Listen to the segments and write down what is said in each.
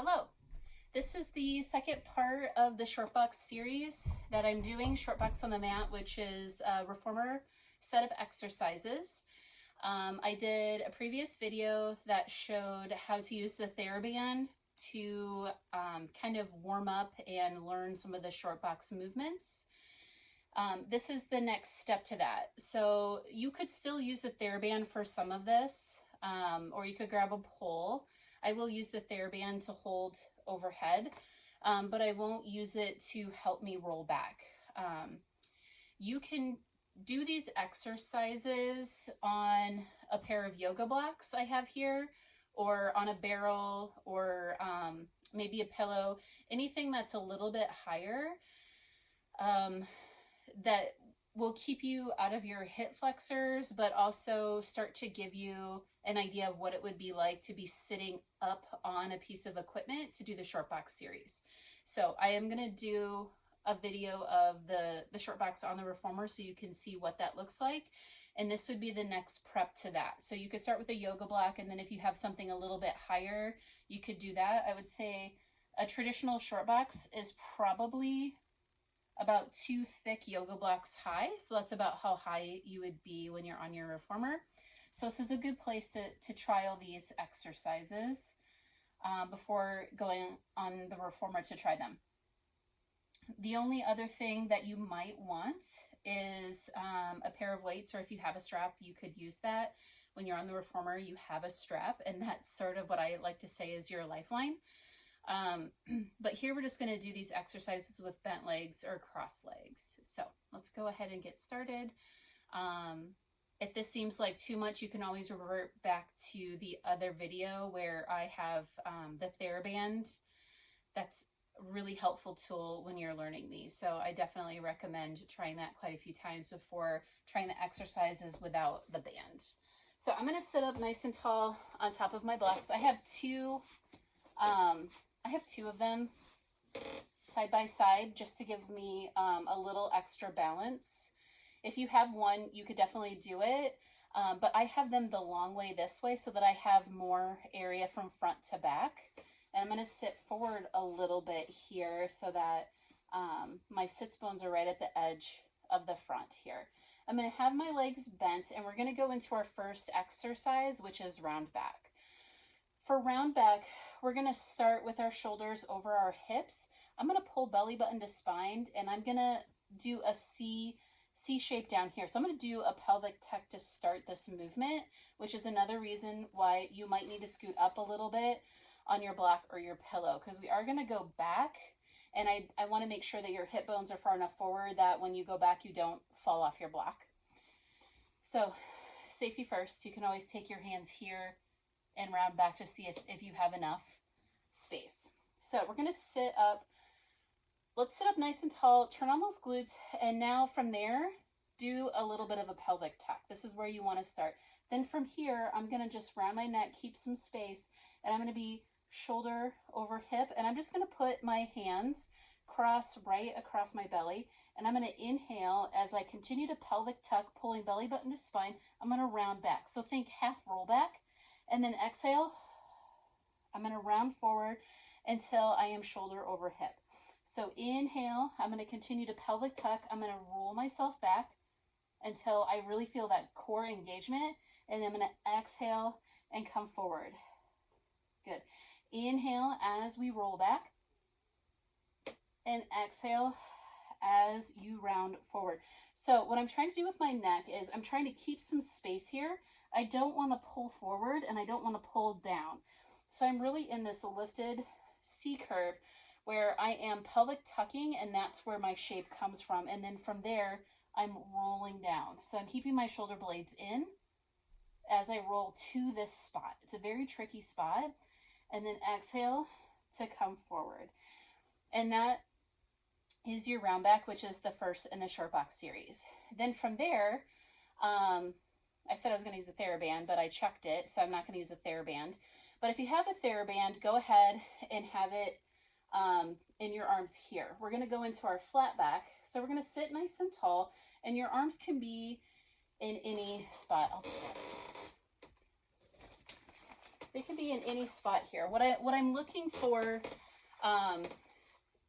Hello, this is the second part of the Shortbox series that I'm doing, Shortbox on the Mat, which is a reformer set of exercises. I did a previous video that showed how to use the theraband to kind of warm up and learn some of the Shortbox movements. This is the next step to that. So you could still use the theraband for some of this, or you could grab a pole. I will use the theraband to hold overhead, but I won't use it to help me roll back. You can do these exercises on a pair of yoga blocks I have here, or on a barrel, or maybe a pillow, anything that's a little bit higher, that will keep you out of your hip flexors, but also start to give you an idea of what it would be like to be sitting up on a piece of equipment to do the Shortbox series. So I am going to do a video of the Shortbox on the reformer so you can see what that looks like. And this would be the next prep to that. So you could start with a yoga block, and then if you have something a little bit higher, you could do that. I would say a traditional Shortbox is probably about 2 thick yoga blocks high. So that's about how high you would be when you're on your reformer. So this is a good place to trial these exercises before going on the reformer to try them. The only other thing that you might want is a pair of weights, or if you have a strap, you could use that. When you're on the reformer, you have a strap, and that's sort of what I like to say is your lifeline. But here we're just going to do these exercises with bent legs or cross legs. So let's go ahead and get started. If this seems like too much, you can always revert back to the other video where I have the theraband. That's a really helpful tool when you're learning these. So I definitely recommend trying that quite a few times before trying the exercises without the band. So I'm going to sit up nice and tall on top of my blocks. I have two of them side by side just to give me a little extra balance. If you have one, you could definitely do it, but I have them the long way this way so that I have more area from front to back. And I'm going to sit forward a little bit here so that my sits bones are right at the edge of the front here. I'm going to have my legs bent, and we're going to go into our first exercise, which is round back. For round back, we're going to start with our shoulders over our hips. I'm going to pull belly button to spine, and I'm going to do a C shape down here. So I'm going to do a pelvic tuck to start this movement, which is another reason why you might need to scoot up a little bit on your block or your pillow, because we are going to go back, and I want to make sure that your hip bones are far enough forward that when you go back, you don't fall off your block. So safety first, you can always take your hands here and round back to see if you have enough space. So we're going to sit up. Let's sit up nice and tall, turn on those glutes, and now from there, do a little bit of a pelvic tuck. This is where you want to start. Then from here, I'm going to just round my neck, keep some space, and I'm going to be shoulder over hip, and I'm just going to put my hands right across my belly, and I'm going to inhale as I continue to pelvic tuck, pulling belly button to spine. I'm going to round back. So think half roll back, and then exhale. I'm going to round forward until I am shoulder over hip. So inhale, I'm going to continue to pelvic tuck. I'm going to roll myself back until I really feel that core engagement. And then I'm going to exhale and come forward. Good. Inhale as we roll back. And exhale as you round forward. So what I'm trying to do with my neck is I'm trying to keep some space here. I don't want to pull forward, and I don't want to pull down. So I'm really in this lifted C curve where I am pelvic tucking, and that's where my shape comes from. And then from there, I'm rolling down. So I'm keeping my shoulder blades in as I roll to this spot. It's a very tricky spot. And then exhale to come forward. And that is your round back, which is the first in the Shortbox series. Then from there, I said I was going to use a theraband, but I chucked it, so I'm not going to use a theraband. But if you have a theraband, go ahead and have it in your arms here. We're going to go into our flat back. So we're going to sit nice and tall, and your arms can be in any spot. They can be in any spot here. What I'm looking for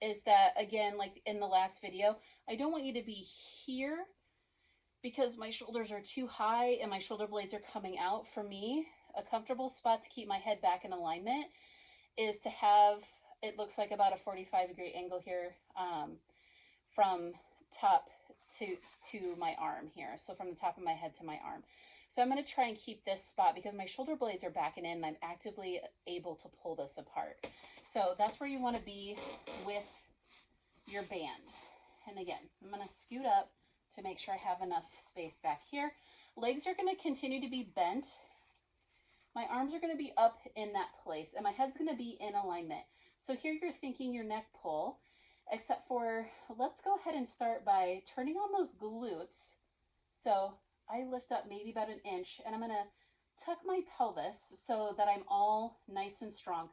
is that, again, like in the last video, I don't want you to be here because my shoulders are too high and my shoulder blades are coming out. For me, a comfortable spot to keep my head back in alignment is to have, it looks like about a 45-degree angle here from top to my arm here. So from the top of my head to my arm. So I'm going to try and keep this spot because my shoulder blades are backing in and I'm actively able to pull this apart. So that's where you want to be with your band. And again, I'm going to scoot up to make sure I have enough space back here. Legs are going to continue to be bent. My arms are going to be up in that place and my head's going to be in alignment. So here you're thinking your neck pull, except for, let's go ahead and start by turning on those glutes. So I lift up maybe about an inch and I'm going to tuck my pelvis so that I'm all nice and strong.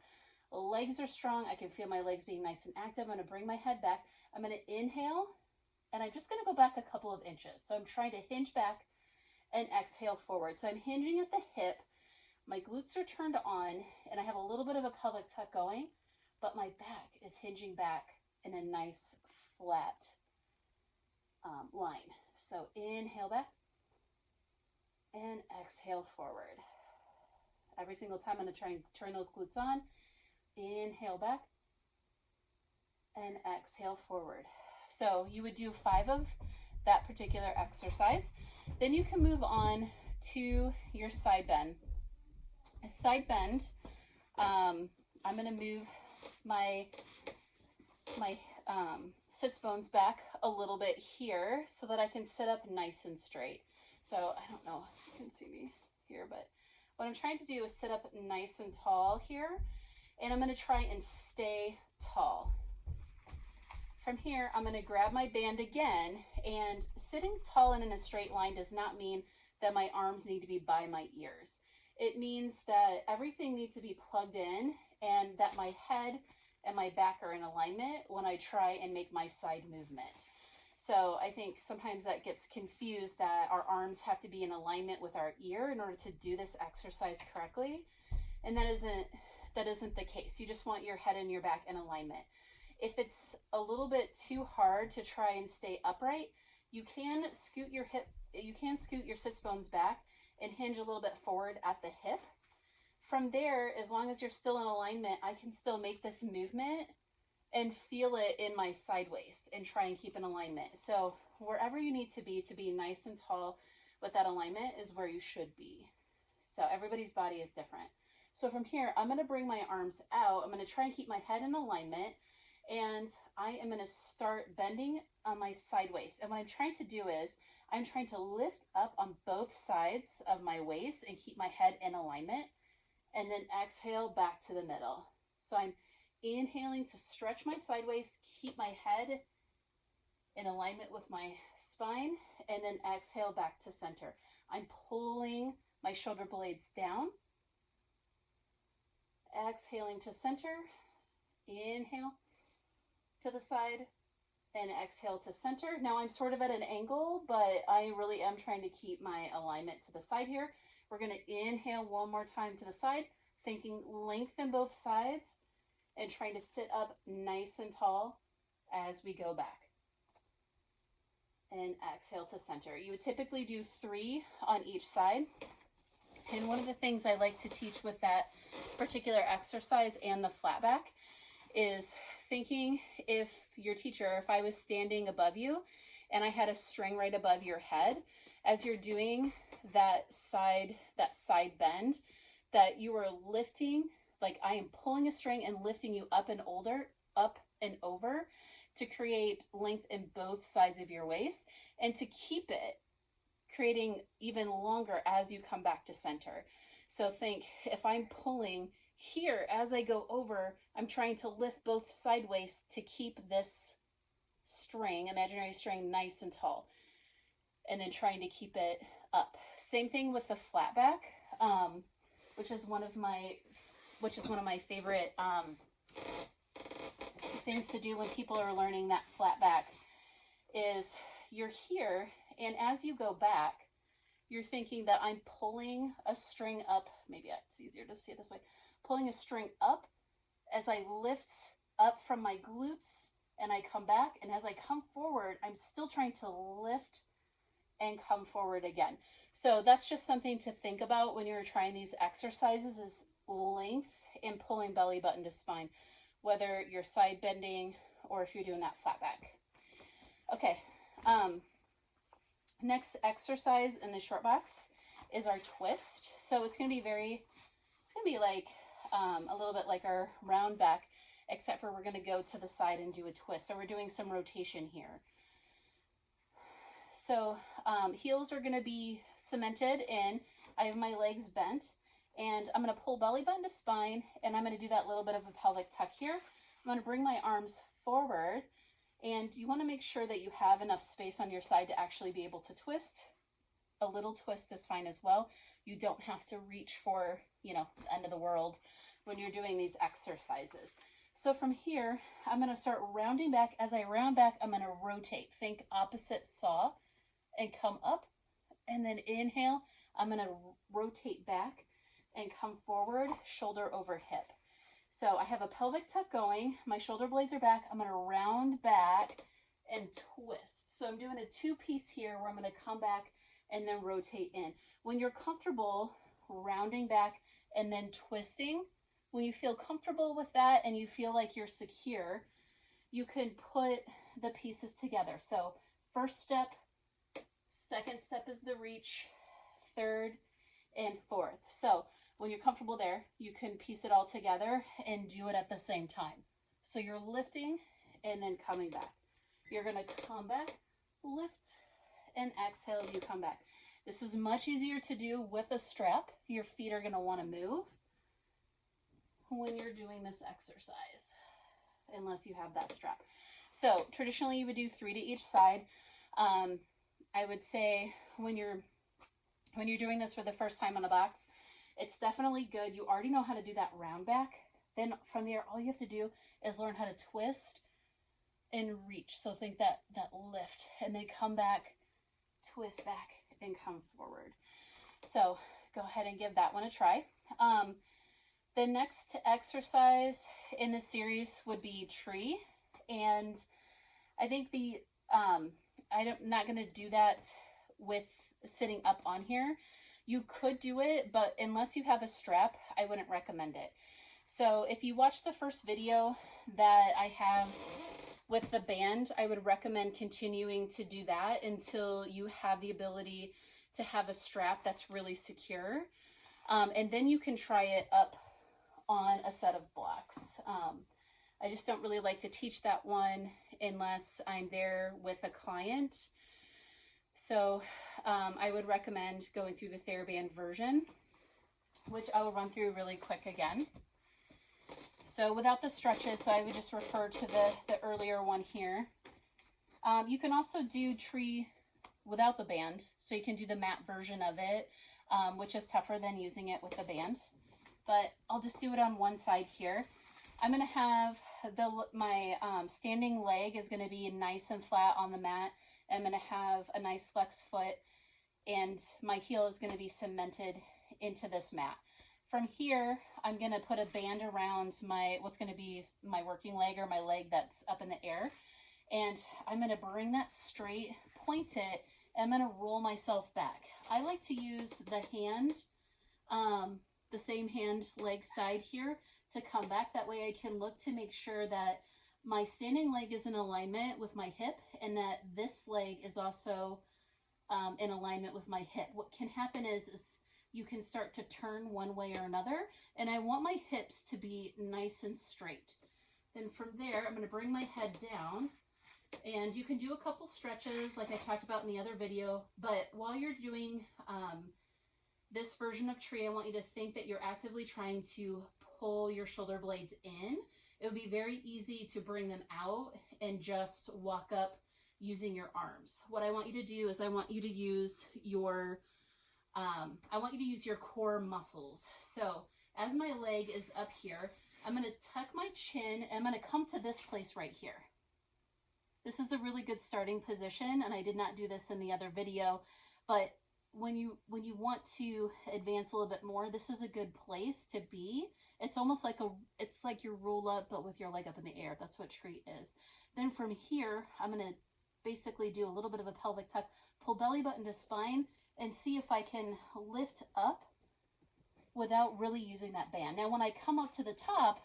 Legs are strong. I can feel my legs being nice and active. I'm going to bring my head back. I'm going to inhale and I'm just going to go back a couple of inches. So I'm trying to hinge back and exhale forward. So I'm hinging at the hip. My glutes are turned on and I have a little bit of a pelvic tuck going, but my back is hinging back in a nice flat line. So inhale back and exhale forward. Every single time I'm going to try and turn those glutes on. Inhale back and exhale forward. So you would do 5 of that particular exercise. Then you can move on to your side bend. A side bend, I'm going to move my sits bones back a little bit here so that I can sit up nice and straight. So I don't know if you can see me here, but what I'm trying to do is sit up nice and tall here, and I'm going to try and stay tall. From here, I'm going to grab my band again, and sitting tall and in a straight line does not mean that my arms need to be by my ears. It means that everything needs to be plugged in and that my head and my back are in alignment when I try and make my side movement. So I think sometimes that gets confused that our arms have to be in alignment with our ear in order to do this exercise correctly. And that isn't the case. You just want your head and your back in alignment. If it's a little bit too hard to try and stay upright, you can scoot your sits bones back and hinge a little bit forward at the hip. From there, as long as you're still in alignment, I can still make this movement and feel it in my side waist and try and keep in alignment. So wherever you need to be nice and tall with that alignment is where you should be. So everybody's body is different. So from here, I'm going to bring my arms out. I'm going to try and keep my head in alignment, and I am going to start bending on my side waist. And what I'm trying to do is I'm trying to lift up on both sides of my waist and keep my head in alignment, and then exhale back to the middle. So I'm inhaling to stretch my side waist, keep my head in alignment with my spine, and then exhale back to center. I'm pulling my shoulder blades down, exhaling to center, inhale to the side, and exhale to center. Now I'm sort of at an angle, but I really am trying to keep my alignment to the side here. We're going to inhale one more time to the side, thinking lengthen both sides, and trying to sit up nice and tall as we go back. And exhale to center. You would typically do 3 on each side. And one of the things I like to teach with that particular exercise and the flat back is thinking if I was standing above you and I had a string right above your head, as you're doing that side bend, that you are lifting, like I am pulling a string and lifting you up and over to create length in both sides of your waist and to keep it creating even longer as you come back to center. So think if I'm pulling here as I go over, I'm trying to lift both side waists to keep this string, imaginary string, nice and tall, and then trying to keep it up. Same thing with the flat back, which is one of my favorite things to do when people are learning that flat back. Is you're here, and as you go back, you're thinking that I'm pulling a string up. Maybe it's easier to see it this way. Pulling a string up as I lift up from my glutes and I come back. And as I come forward, I'm still trying to lift and come forward again. So that's just something to think about when you're trying these exercises, is length and pulling belly button to spine, whether you're side bending or if you're doing that flat back. Okay, next exercise in the Shortbox is our twist. So it's going to be like a little bit like our round back, except for we're going to go to the side and do a twist. So we're doing some rotation here. So heels are going to be cemented in. I have my legs bent, and I'm going to pull belly button to spine, and I'm going to do that little bit of a pelvic tuck here. I'm going to bring my arms forward, and you want to make sure that you have enough space on your side to actually be able to twist. A little twist is fine as well. You don't have to reach for, the end of the world when you're doing these exercises. So from here, I'm going to start rounding back. As I round back, I'm going to rotate. Think opposite saw and come up, and then inhale. I'm going to rotate back and come forward, shoulder over hip. So I have a pelvic tuck going. My shoulder blades are back. I'm going to round back and twist. So I'm doing a two-piece here where I'm going to come back and then rotate in. When you're comfortable rounding back and then twisting, when you feel comfortable with that and you feel like you're secure, you can put the pieces together. So first step, second step is the reach, third and fourth. So when you're comfortable there, you can piece it all together and do it at the same time. So you're lifting and then coming back. You're going to come back, lift, and exhale as you come back. This is much easier to do with a strap. Your feet are going to want to move when you're doing this exercise, unless you have that strap. So traditionally you would do 3 to each side. I would say when you're doing this for the first time on a box, it's definitely good. You already know how to do that round back. Then from there, all you have to do is learn how to twist and reach. So think that lift, and then come back, twist back, and come forward. So go ahead and give that one a try. The next exercise in the series would be tree. And I think I'm not going to do that with sitting up on here. You could do it, but unless you have a strap, I wouldn't recommend it. So if you watch the first video that I have with the band, I would recommend continuing to do that until you have the ability to have a strap that's really secure. And then you can try it up on a set of blocks. I just don't really like to teach that one unless I'm there with a client. So I would recommend going through the theraband version, which I will run through really quick again. So without the stretches, so I would just refer to the earlier one here. You can also do tree without the band. So you can do the mat version of it, which is tougher than using it with the band. But I'll just do it on one side here. I'm going to have my standing leg is going to be nice and flat on the mat. I'm going to have a nice flex foot, and my heel is going to be cemented into this mat. From here, I'm going to put a band around what's going to be my working leg, or my leg that's up in the air. And I'm going to bring that straight, point it, and I'm going to roll myself back. I like to use the hand, the same hand leg side here to come back. That way I can look to make sure that my standing leg is in alignment with my hip, and that this leg is also in alignment with my hip. What can happen is you can start to turn one way or another, and I want my hips to be nice and straight. Then from there, I'm going to bring my head down, and you can do a couple stretches like I talked about in the other video, but while you're doing this version of tree, I want you to think that you're actively trying to pull your shoulder blades in. It would be very easy to bring them out and just walk up using your arms. What I want you to do is I want you to use your core muscles. So as my leg is up here, I'm going to tuck my chin, and I'm going to come to this place right here. This is a really good starting position, and I did not do this in the other video, but when you want to advance a little bit more, this is a good place to be. It's almost like it's like your roll up, but with your leg up in the air. That's what treat is. Then from here, I'm going to basically do a little bit of a pelvic tuck, pull belly button to spine, and see if I can lift up without really using that band. Now, when I come up to the top,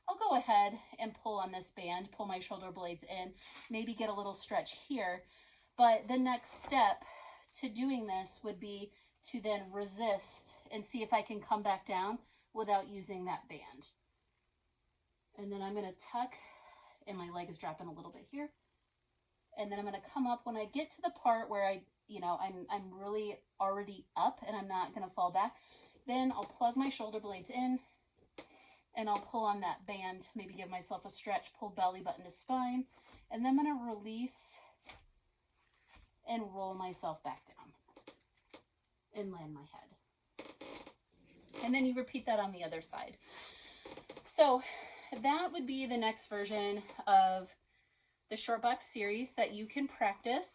I'll go ahead and pull on this band, pull my shoulder blades in, maybe get a little stretch here. But the next step to doing this would be to then resist and see if I can come back down without using that band. And then I'm going to tuck, and my leg is dropping a little bit here. And then I'm going to come up when I get to the part where I'm really already up and I'm not going to fall back. Then I'll plug my shoulder blades in and I'll pull on that band, maybe give myself a stretch, pull belly button to spine, and then I'm going to release and roll myself back down and land my head. And then you repeat that on the other side. So that would be the next version of the Shortbox series that you can practice.